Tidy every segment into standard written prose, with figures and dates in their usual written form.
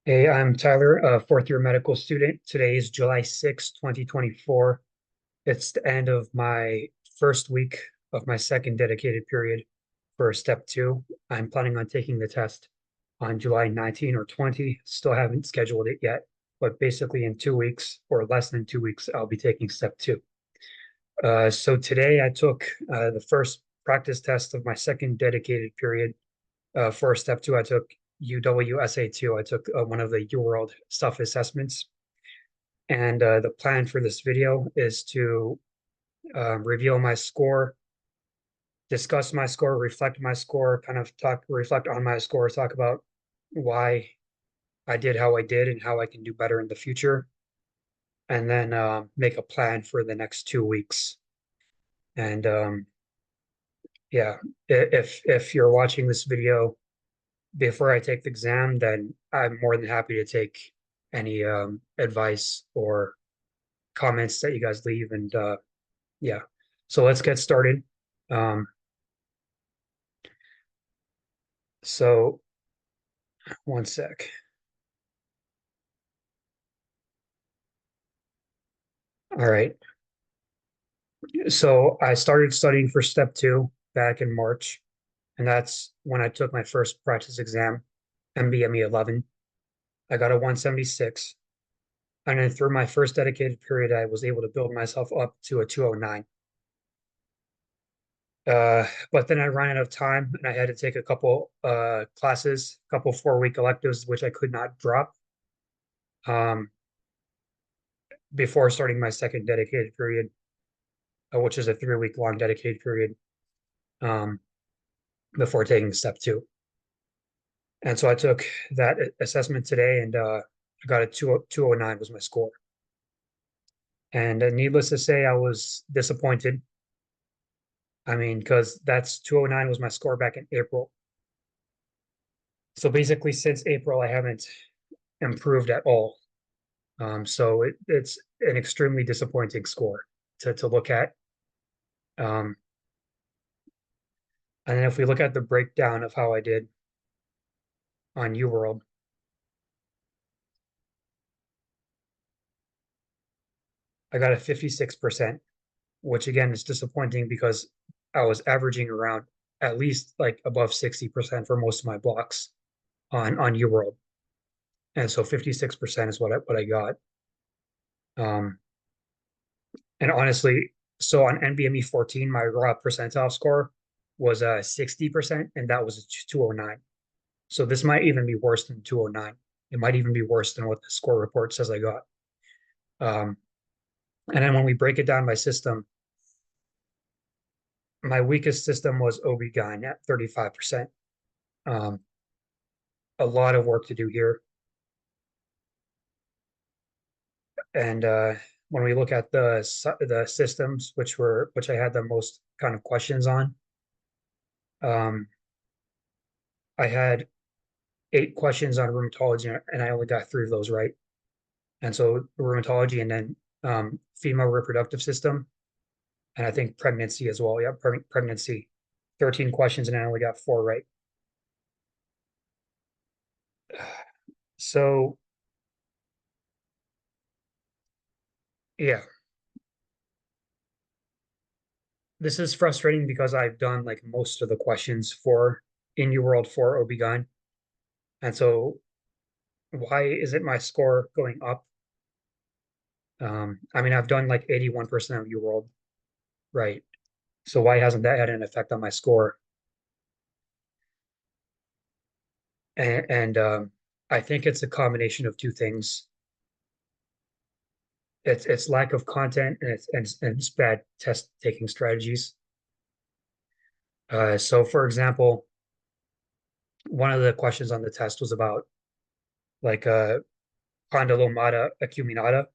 Hey, I'm Tyler, a fourth year medical student. Today is July 6th, 2024. It's the end of my first week of my second dedicated period for step two. I'm planning on taking the test on July 19 or 20. Still haven't scheduled it yet, but basically in 2 weeks or less than 2 weeks, I'll be taking step two. So today I took the first practice test of my second dedicated period. For step two, I took UWSA2. I took one of the UWorld self-assessments. And the plan for this video is to reveal my score, discuss my score, reflect my score, reflect on my score, talk about why I did how I did and how I can do better in the future, and then make a plan for the next 2 weeks. And yeah, if you're watching this video before I take the exam, then I'm more than happy to take any advice or comments that you guys leave. And yeah, so let's get started. Um, so one sec. All right. So I started studying for step two back in March, and that's when I took my first practice exam, MBME 11. I got a 176. And then through my first dedicated period, I was able to build myself up to a 209. But then I ran out of time and I had to take a couple classes, a couple 4 week electives, which I could not drop um, before starting my second dedicated period, which is a 3 week long dedicated period um, before taking step two. And so I took that assessment today and I got a 209 was my score. And needless to say, I was disappointed. I mean, because that's 209 was my score back in April. So basically, since April, I haven't improved at all. So it's an extremely disappointing score to look at. Um, and then if we look at the breakdown of how I did on UWorld, I got a 56%, which again is disappointing because I was averaging around at least like above 60% for most of my blocks on UWorld. And so 56% is what I got. Um, and honestly, so on NBME 14, my raw percentile score was 60%, and that was a 209. So this might even be worse than 209. It might even be worse than what the score report says I got. Um, and then when we break it down by system, my weakest system was OB-GYN at 35%. Um, a lot of work to do here. And when we look at the systems, which I had the most kind of questions on, um, I had 8 questions on rheumatology, and I only got 3 of those right. And so rheumatology, and then female reproductive system, and I think pregnancy as well. Yeah, pregnancy. 13 questions, and I only got 4 right. So yeah, this is frustrating because I've done like most of the questions for in UWorld for OB-GYN. And so why isn't my score going up? I mean, I've done like 81% of UWorld, right? So why hasn't that had an effect on my score? And I think it's a combination of two things. It's lack of content and it's bad test taking strategies. So for example, one of the questions on the test was about like condylomata acuminata.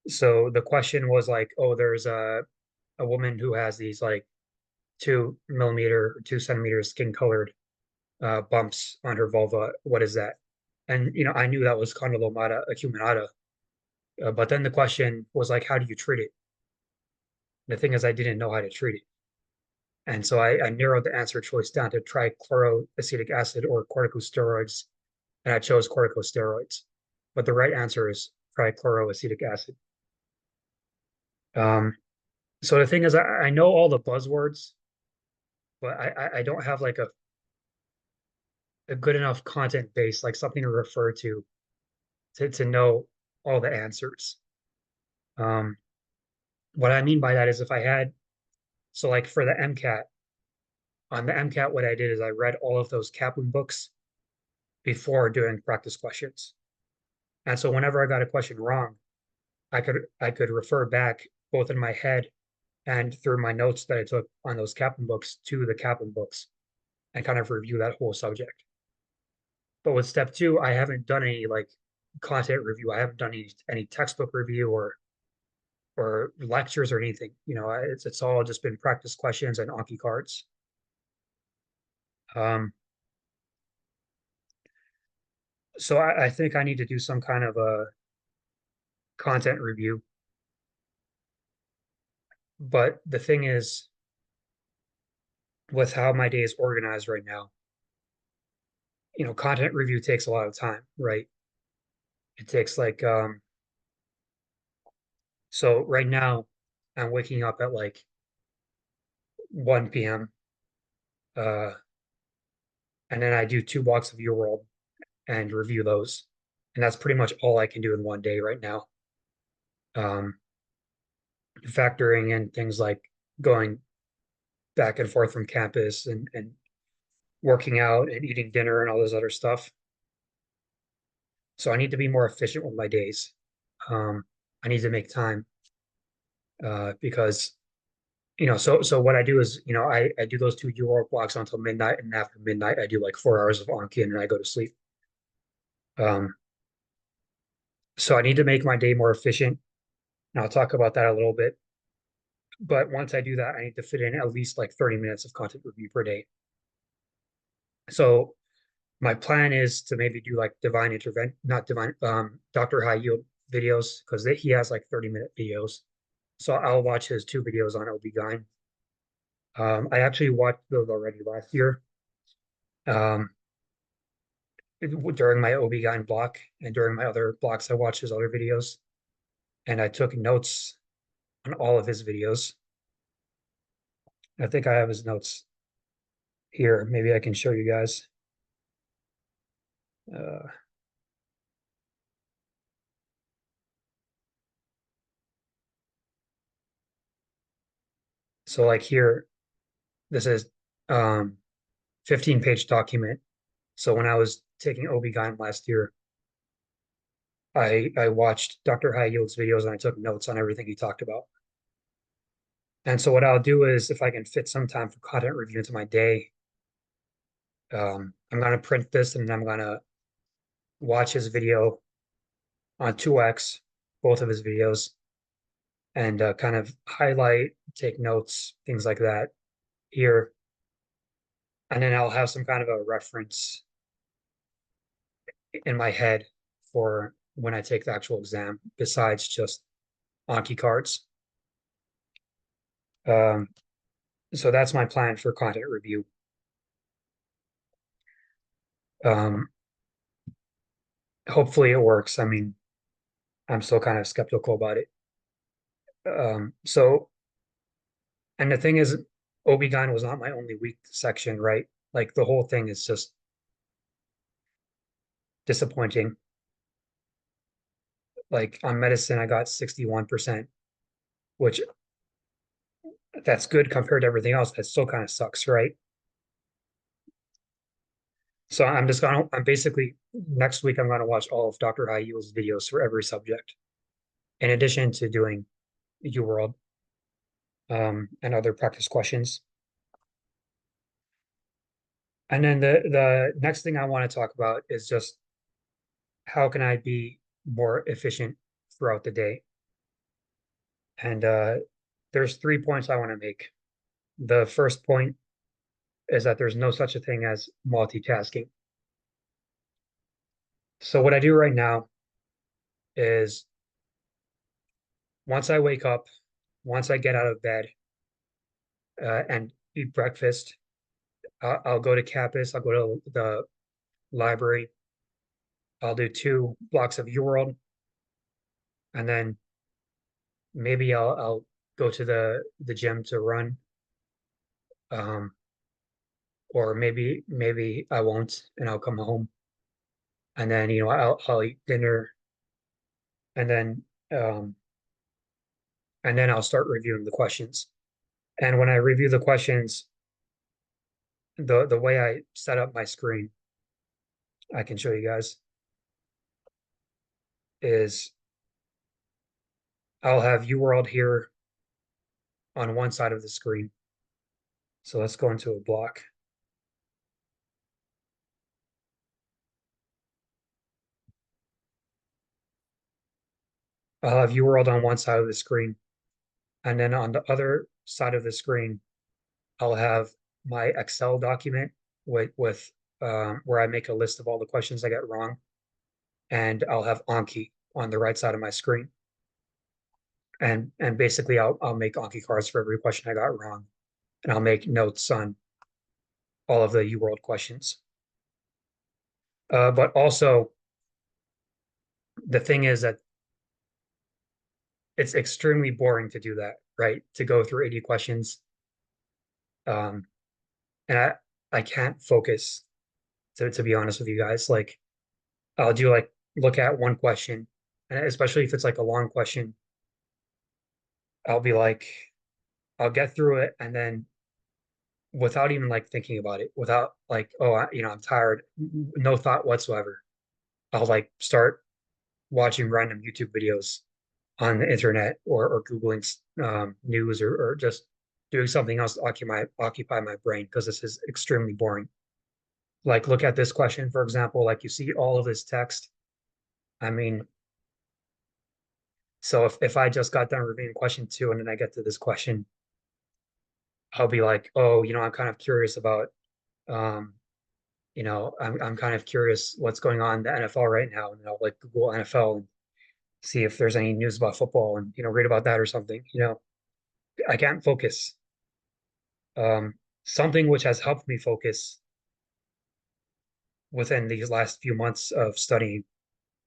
So the question was like, oh, there's a woman who has these like 2 millimeter, 2 centimeter skin colored bumps on her vulva. What is that? And I knew that was condylomata acuminata. But then the question was like, how do you treat it? The thing is, I didn't know how to treat it. And so I narrowed the answer choice down to trichloroacetic acid or corticosteroids. and I chose corticosteroids. But the right answer is trichloroacetic acid. Um, so the thing is, I know all the buzzwords, but I don't have like a good enough content base, like something to refer to know all the answers. Um, what I mean by that is if I had, so like for the MCAT, on the MCAT, what I did is I read all of those Kaplan books before doing practice questions. And so whenever I got a question wrong, I could refer back both in my head and through my notes that I took on those Kaplan books to the Kaplan books and kind of review that whole subject. But with step two, I haven't done any like content review. I haven't done any textbook review or lectures or anything. It's all just been practice questions and Anki cards. Um, so I think I need to do some kind of a content review. But the thing is, with how my day is organized right now, content review takes a lot of time, right? It takes like so right now I'm waking up at like 1 p.m. Uh and then I do 2 blocks of UWorld and review those. And that's pretty much all I can do in one day right now. Um Factoring in things like going back and forth from campus and working out and eating dinner and all this other stuff. So I need to be more efficient with my days. I need to make time because so what I do is I do those 2 UR blocks until midnight, and after midnight I do like 4 hours of Anki and then I go to sleep. Um, so I need to make my day more efficient, and I'll talk about that a little bit. But once I do that, I need to fit in at least like 30 minutes of content review per day. So my plan is to maybe do like divine intervention, not divine, Dr. High Yield videos because he has like 30-minute videos. So I'll watch his 2 videos on OB-GYN. I actually watched those already last year um, during my OB-GYN block, and during my other blocks, I watched his other videos, and I took notes on all of his videos. I think I have his notes here. Maybe I can show you guys. Uh, so like here, this is 15-page document. So when I was taking OB-GYN last year, I watched Dr. High Yield's videos and I took notes on everything he talked about. And so what I'll do is if I can fit some time for content review into my day, I'm gonna print this and I'm gonna watch his video on 2x, both of his videos, and kind of highlight, take notes, things like that here. And then I'll have some kind of a reference in my head for when I take the actual exam, besides just Anki cards. Um, so that's my plan for content review. Um, Hopefully it works. I mean, I'm still kind of skeptical about it. So, and the thing is, OB-GYN was not my only weak section, right? Like the whole thing is just disappointing. Like on medicine, I got 61%, which that's good compared to everything else. That still kind of sucks, right? So I'm basically, next week, I'm gonna watch all of Dr. Hayul's videos for every subject, in addition to doing UWorld and other practice questions. And then the next thing I want to talk about is just how can I be more efficient throughout the day? And there's 3 points I want to make. The first point is that there's no such a thing as multitasking. So what I do right now is once I wake up, once I get out of bed and eat breakfast, I'll go to campus, I'll go to the library, I'll do 2 blocks of UWorld, and then maybe I'll go to the gym to run. Um, or maybe I won't, and I'll come home, and then I'll eat dinner, and then um, and then I'll start reviewing the questions. And when I review the questions, the way I set up my screen, I can show you guys, is I'll have UWorld here on one side of the screen. So let's go into a block. I'll have UWorld on one side of the screen, and then on the other side of the screen, I'll have my Excel document with where I make a list of all the questions I get wrong, and I'll have Anki on the right side of my screen. And basically I'll make Anki cards for every question I got wrong, and I'll make notes on all of the UWorld questions. But also the thing is that it's extremely boring to do that, right? To go through 80 questions. Um, and I can't focus to be honest with you guys. Like I'll do like look at one question, and especially if it's like a long question, I'll be like, I'll get through it, and then without even like thinking about it, without like, oh, I'm tired, no thought whatsoever. I'll like start watching random YouTube videos on the internet, or Googling news, or just doing something else to occupy my brain, because this is extremely boring. Like look at this question, for example, like you see all of this text. I mean, so if I just got done reviewing question 2 and then I get to this question, I'll be like, oh, I'm kind of curious about um, I'm kind of curious what's going on in the NFL right now. And I'll like Google NFL and see if there's any news about football, and read about that or something. I can't focus. Something which has helped me focus within these last few months of studying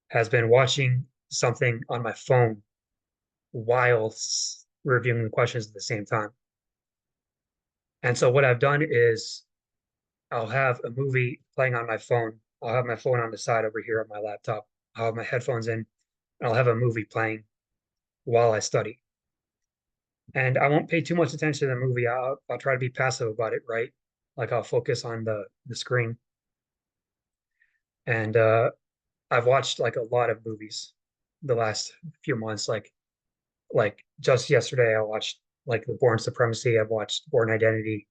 has been watching something on my phone while reviewing the questions at the same time. And so what I've done is I'll have a movie playing on my phone. I'll have my phone on the side over here on my laptop. I'll have my headphones in, and I'll have a movie playing while I study. And I won't pay too much attention to the movie. I'll try to be passive about it, right? Like I'll focus on the screen. And I've watched like a lot of movies the last few months. Like just yesterday, I watched like The Bourne Supremacy. I've watched Bourne Identity.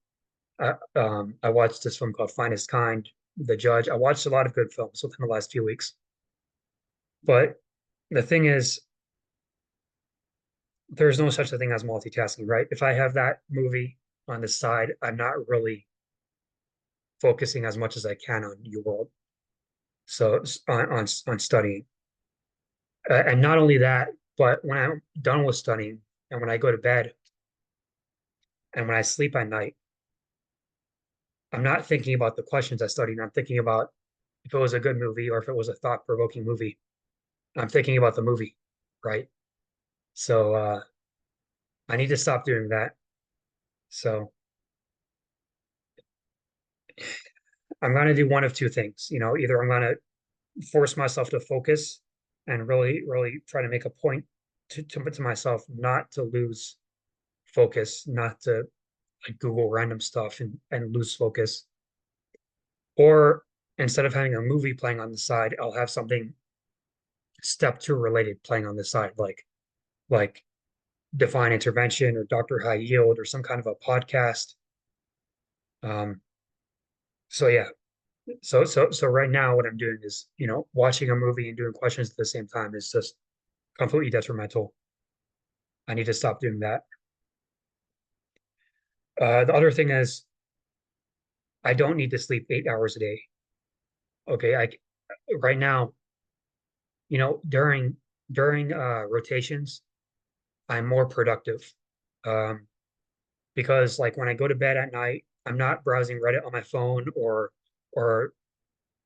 I watched this film called Finest Kind, The Judge. I watched a lot of good films within the last few weeks. But the thing is, there's no such a thing as multitasking, right? If I have that movie on the side, I'm not really focusing as much as I can on UWorld. So on studying, and not only that, but when I'm done with studying and when I go to bed and when I sleep at night, I'm not thinking about the questions I studied. I'm thinking about if it was a good movie or if it was a thought-provoking movie. I'm thinking about the movie, right? So I need to stop doing that. So I'm going to do one of two things. Either I'm going to force myself to focus and really, really try to make a point to myself not to lose focus, not to like Google random stuff and lose focus. Or instead of having a movie playing on the side, I'll have something step 2 related playing on the side, like Define Intervention or Dr. High Yield or some kind of a podcast. Um, so yeah, so right now what I'm doing is, watching a movie and doing questions at the same time is just completely detrimental. I need to stop doing that. The other thing is I don't need to sleep 8 hours a day. Okay, right now, during rotations, I'm more productive. Um, because like when I go to bed at night, I'm not browsing Reddit on my phone or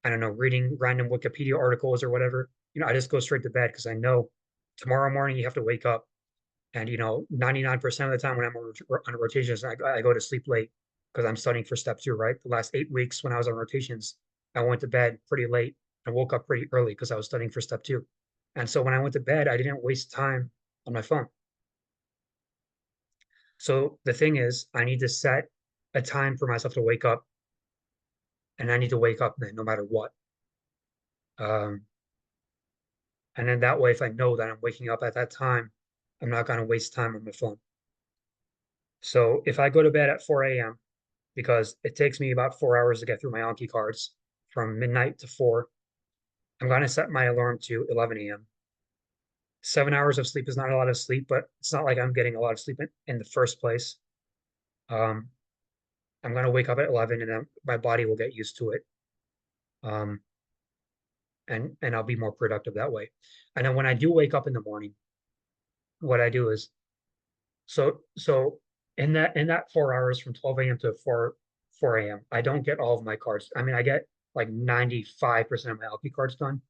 I don't know, reading random Wikipedia articles or whatever. I just go straight to bed because I know tomorrow morning you have to wake up. And 99% of the time when I'm on rotations, I go to sleep late because I'm studying for step two, right? The last 8 weeks when I was on rotations, I went to bed pretty late and woke up pretty early because I was studying for step two. And so when I went to bed, I didn't waste time on my phone. So the thing is, I need to set a time for myself to wake up, and I need to wake up then no matter what. Um, and then that way, if I know that I'm waking up at that time, I'm not going to waste time on my phone. So if I go to bed at 4 a.m., because it takes me about 4 hours to get through my Anki cards from midnight to 4, I'm going to set my alarm to 11 a.m. 7 hours of sleep is not a lot of sleep, but it's not like I'm getting a lot of sleep in the first place. Um, I'm going to wake up at 11 and then my body will get used to it. Um, and I'll be more productive that way. And then when I do wake up in the morning, what I do is so in that 4 hours from 12 a.m. to 4 a.m., I don't get all of my cards. I mean, I get like 95% of my LP cards done,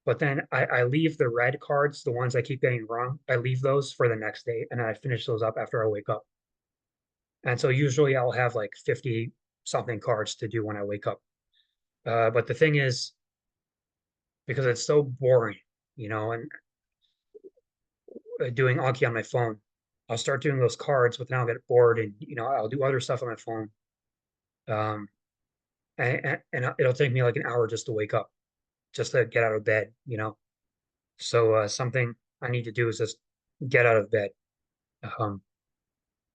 but then I leave the red cards, the ones I keep getting wrong, I leave those for the next day and I finish those up after I wake up. And so usually I'll have like 50 something cards to do when I wake up. But the thing is, because it's so boring, and doing Anki on my phone. I'll start doing those cards, but then I'll get bored and I'll do other stuff on my phone. Um, and it'll take me like an hour just to wake up, just to get out of bed. So something I need to do is just get out of bed. Um,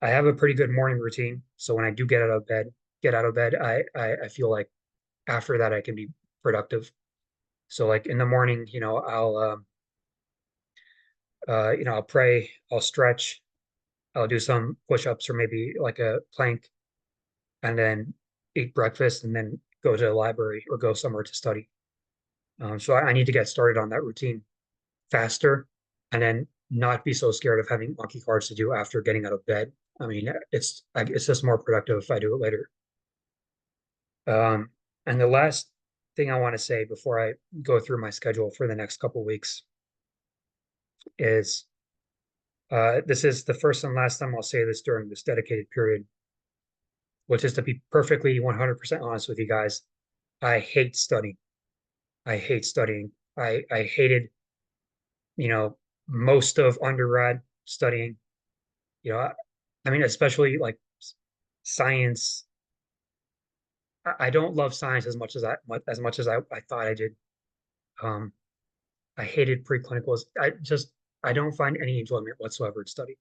I have a pretty good morning routine, so when I do get out of bed, I feel like after that I can be productive. So like in the morning, I'll pray, I'll stretch, I'll do some push-ups or maybe like a plank and then eat breakfast and then go to the library or go somewhere to study. So I need to get started on that routine faster and then not be so scared of having monkey cards to do after getting out of bed. I mean, it's just more productive if I do it later. Um, and the last thing I want to say before I go through my schedule for the next couple weeks is this is the first and last time I'll say this during this dedicated period, which is to be perfectly 100% honest with you guys. I hate studying. I hate studying. I hated, you know, most of undergrad studying. I mean, especially like science. I don't love science as much as I thought I did. Um, I hated preclinicals. I don't find any enjoyment whatsoever in study.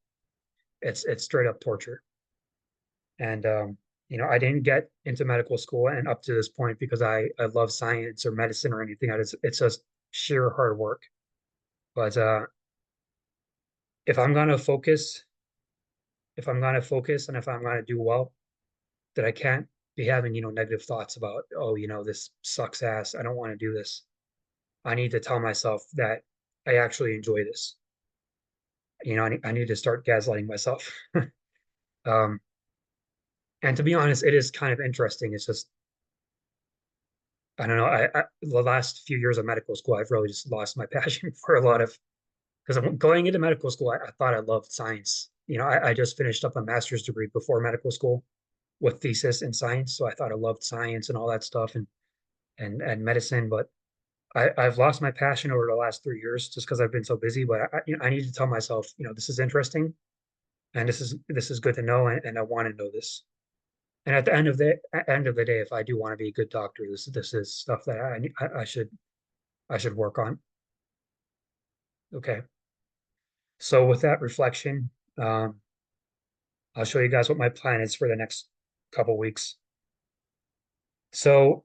It's straight up torture. And I didn't get into medical school and up to this point because I love science or medicine or anything. It's just sheer hard work. But if I'm gonna focus, if I'm gonna focus and if I'm gonna do well, that I can't be having, negative thoughts about, oh, this sucks ass. I don't want to do this. I need to tell myself that I actually enjoy this. I need to start gaslighting myself. Um, and to be honest, it is kind of interesting. It's just, I don't know. The last few years of medical school, I've really just lost my passion for a lot of, because I'm going into medical school, I thought I loved science. I just finished up a master's degree before medical school with thesis in science. So I thought I loved science and all that stuff and medicine, but I've lost my passion over the last 3 years just because I've been so busy. But I need to tell myself, this is interesting and this is good to know, and I want to know this. And at the end of the day, if I do want to be a good doctor, this is stuff that I should work on. Okay. So with that reflection, um, I'll show you guys what my plan is for the next couple weeks. So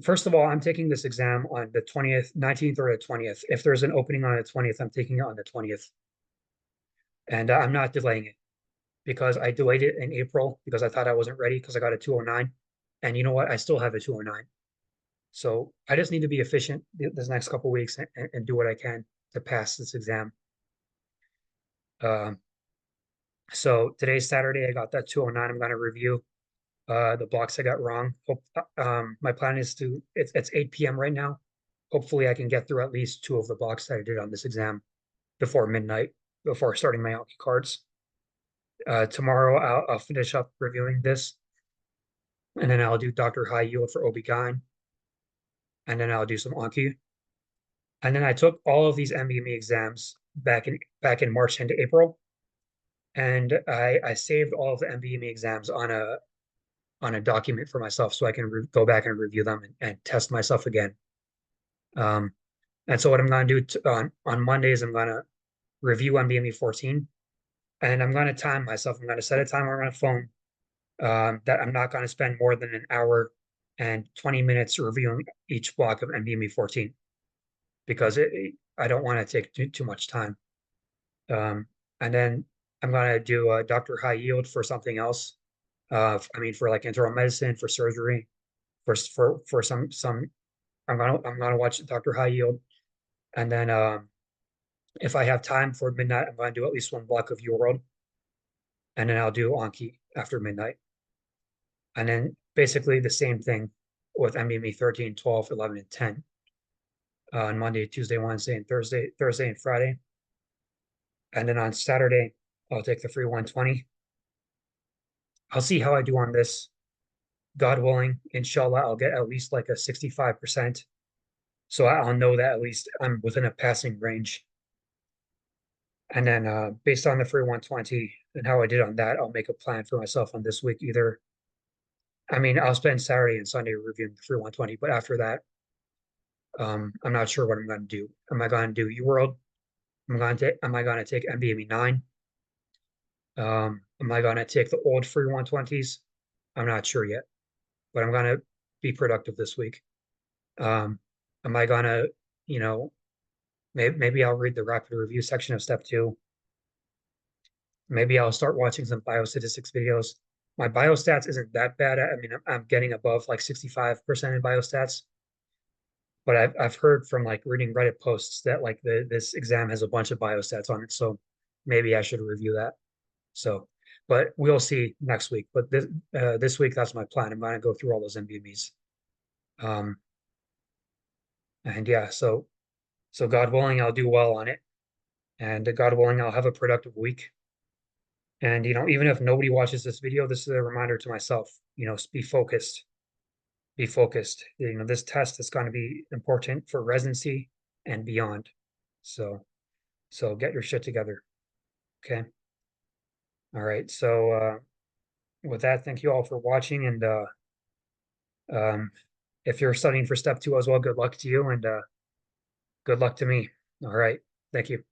first of all, I'm taking this exam on the 20th, 19th, or the 20th. If there's an opening on the 20th, I'm taking it on the 20th. And I'm not delaying it because I delayed it in April because I thought I wasn't ready because I got a 209. And you know what? I still have a 209. So I just need to be efficient this next couple weeks and do what I can to pass this exam. Um, so today's Saturday. I got that 209 I'm going to review. the blocks I got wrong. My plan is it's 8 p.m. right now. Hopefully I can get through at least two of the blocks that I did on this exam before midnight, before starting my Anki cards. Tomorrow I'll finish up reviewing this, and then I'll do Dr. High Yield for OB-GYN, and then I'll do some Anki. And then I took all of these MBME exams back in March into April, and I saved all of the MBME exams on a document for myself so I can go back and review them and test myself again. And so what I'm going to do on Mondays, I'm going to review MBME 14, and I'm going to time myself. I'm going to set a timer on my phone that I'm not going to spend more than an hour and 20 minutes reviewing each block of MBME 14 because I don't want to take too much time. And then I'm going to do Dr. High Yield for something else. For like internal medicine, for surgery, for some. I'm gonna watch Dr. High Yield, and then if I have time for midnight, I'm going to do at least one block of UWORLD, and then I'll do Anki after midnight, and then basically the same thing with MBME 13, 12, 11, and 10 on Monday, Tuesday, Wednesday, and Thursday and Friday, and then on Saturday I'll take the free 120. I'll see how I do on this. God willing, inshallah, I'll get at least like a 65%. So I'll know that at least I'm within a passing range. And then based on the free 120 and how I did on that, I'll make a plan for myself on this week. I'll spend Saturday and Sunday reviewing the free 120, but after that, I'm not sure what I'm going to do. Am I going to do UWorld? Am I going to take MBME 9? Am I going to take the old free 120s? I'm not sure yet, but I'm going to be productive this week. Am I going to, maybe I'll read the rapid review section of step 2. Maybe I'll start watching some biostatistics videos. My biostats isn't that bad. I'm getting above like 65% in biostats, but I've heard from like reading Reddit posts that like this exam has a bunch of biostats on it, so maybe I should review that. So, but we'll see next week. But this week, that's my plan. I'm going to go through all those MBMEs. And yeah, so God willing, I'll do well on it, and God willing, I'll have a productive week. And even if nobody watches this video, this is a reminder to myself. Be focused. Be focused. This test is going to be important for residency and beyond. So get your shit together. Okay. All right. So with that, thank you all for watching. And if you're studying for step 2 as well, good luck to you, and good luck to me. All right. Thank you.